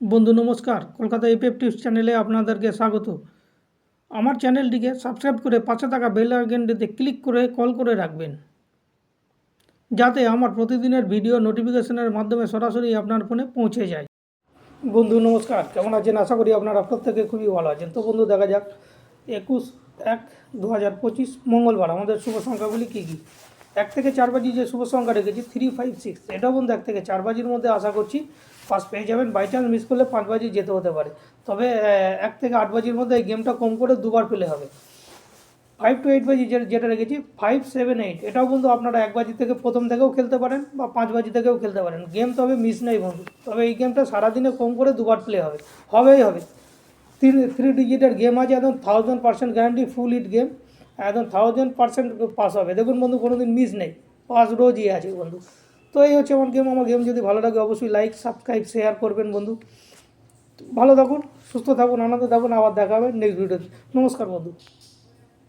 বন্ধু নমস্কার, Kolkata APF tips চ্যানেলে আপনাদেরকে স্বাগত। আমার চ্যানেলটিকে সাবস্ক্রাইব করে পাশে থাকা বেল আইকনটিতে ক্লিক করে কল করে রাখবেন, যাতে আমার প্রতিদিনের ভিডিও নোটিফিকেশনের মাধ্যমে সরাসরি আপনার ফোনে পৌঁছে যায়। বন্ধু নমস্কার, কেমন আছেন? আশা করি আপনারা প্রত্যেকে খুবই ভালো আছেন। তো বন্ধু, দেখা যাক 21/1/2025 মঙ্গলবার আমাদের শুভ সংখ্যাগুলি কী কী। 1 থেকে 4 বাজি যে শুভ সংখ্যা রেখেছি 356, এটাও বন্ধু 1 থেকে 4 বাজির মধ্যে আশা করছি পাস পেয়ে যাবেন। বাই চান্স মিস করলে 5 বাজি যেতে হতে পারে, তবে 1 থেকে 8 বাজির মধ্যে এই গেমটা কম করে দুবার পেলে হবে। 5 to 8 বাজি যেটা রেখেছি 578, এটাও বন্ধু আপনারা 1 বাজি থেকে প্রথম থেকেও খেলতে পারেন বা 5 বাজি থেকেও খেলতে পারেন। গেম তবে মিস নেই বন্ধু, তবে এই গেমটা সারাদিনে কম করে দুবার প্লে হবেই হবে। 3 ডিজিটের গেম আছে, একদম 1000% গ্যারান্টি, ফুল হিট গেম, একদম 1000% পাস হবে। দেখুন বন্ধু, কোনো দিন মিস নেই, পাস রোজই আছে বন্ধু। তো এই হচ্ছে আমার গেম যদি ভালো লাগে অবশ্যই লাইক সাবস্ক্রাইব শেয়ার করবেন বন্ধু। ভালো থাকুন, সুস্থ থাকুন, আনন্দে থাকুন, আবার দেখা হবে নেক্সট ভিডিওতে। নমস্কার বন্ধু।